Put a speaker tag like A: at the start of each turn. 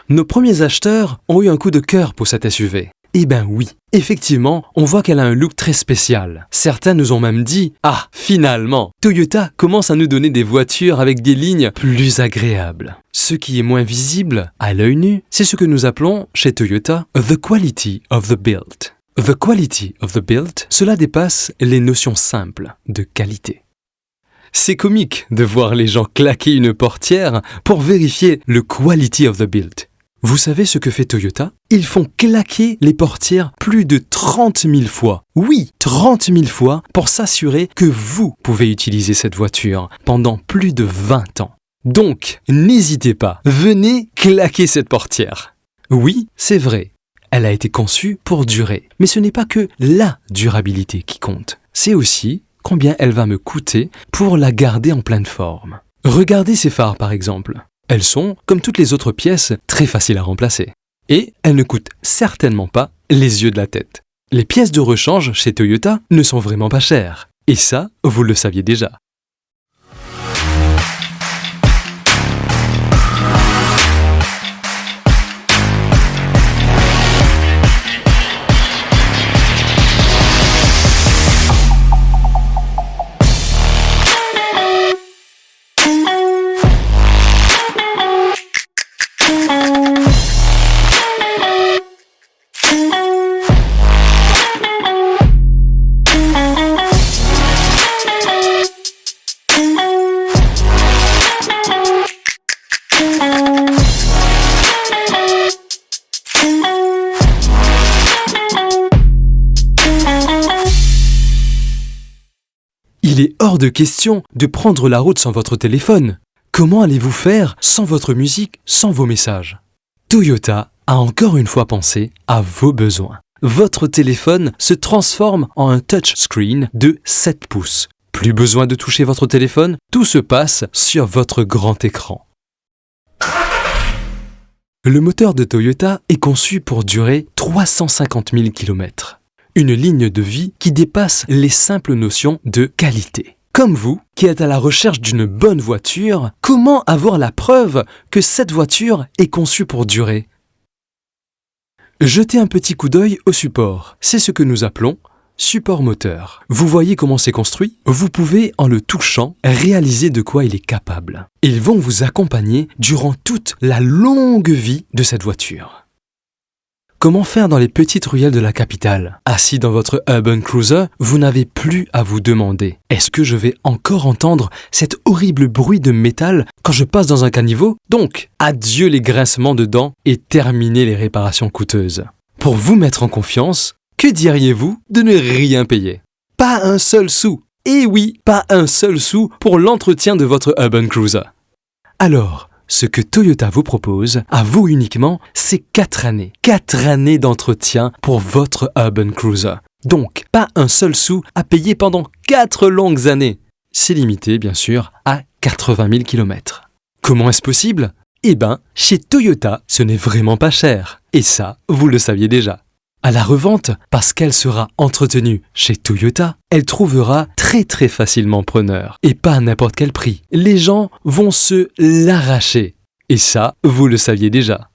A: Nos premiers acheteurs ont eu un coup de cœur pour cette SUV. Eh ben oui, effectivement, on voit qu'elle a un look très spécial. Certains nous ont même dit « Ah, finalement, Toyota commence à nous donner des voitures avec des lignes plus agréables. » Ce qui est moins visible à l'œil nu, c'est ce que nous appelons chez Toyota « the quality of the build ». The quality of the build, cela dépasse les notions simples de qualité. C'est comique de voir les gens claquer une portière pour vérifier le quality of the build. Vous savez ce que fait Toyota? Ils font claquer les portières plus de 30 000 fois. Oui, 30 000 fois pour s'assurer que vous pouvez utiliser cette voiture pendant plus de 20 ans. Donc, n'hésitez pas, venez claquer cette portière. Oui, c'est vrai, elle a été conçue pour durer. Mais ce n'est pas que la durabilité qui compte. C'est aussi combien elle va me coûter pour la garder en pleine forme. Regardez ces phares par exemple. Elles sont, comme toutes les autres pièces, très faciles à remplacer. Et elles ne coûtent certainement pas les yeux de la tête. Les pièces de rechange chez Toyota ne sont vraiment pas chères. Et ça, vous le saviez déjà. Il est hors de question de prendre la route sans votre téléphone. Comment allez-vous faire sans votre musique, sans vos messages? Toyota a encore une fois pensé à vos besoins. Votre téléphone se transforme en un touchscreen de 7 pouces. Plus besoin de toucher votre téléphone, tout se passe sur votre grand écran. Le moteur de Toyota est conçu pour durer 350 000 km. Une ligne de vie qui dépasse les simples notions de qualité. Comme vous, qui êtes à la recherche d'une bonne voiture, comment avoir la preuve que cette voiture est conçue pour durer? Jetez un petit coup d'œil au support. C'est ce que nous appelons support moteur. Vous voyez comment c'est construit? Vous pouvez, en le touchant, réaliser de quoi il est capable. Ils vont vous accompagner durant toute la longue vie de cette voiture. Comment faire dans les petites ruelles de la capitale? Assis dans votre Urban Cruiser, vous n'avez plus à vous demander « Est-ce que je vais encore entendre cet horrible bruit de métal quand je passe dans un caniveau ?» Donc, adieu les grincements de dents et terminez les réparations coûteuses. Pour vous mettre en confiance, que diriez-vous de ne rien payer? Pas un seul sou! Et oui, pas un seul sou pour l'entretien de votre Urban Cruiser. Alors, ce que Toyota vous propose, à vous uniquement, c'est 4 années. 4 années d'entretien pour votre Urban Cruiser. Donc, pas un seul sou à payer pendant 4 longues années. C'est limité, bien sûr, à 80 000 km. Comment est-ce possible? Eh ben, chez Toyota, ce n'est vraiment pas cher. Et ça, vous le saviez déjà. À la revente, parce qu'elle sera entretenue chez Toyota, elle trouvera très facilement preneur. Et pas à n'importe quel prix. Les gens vont se l'arracher. Et ça, vous le saviez déjà.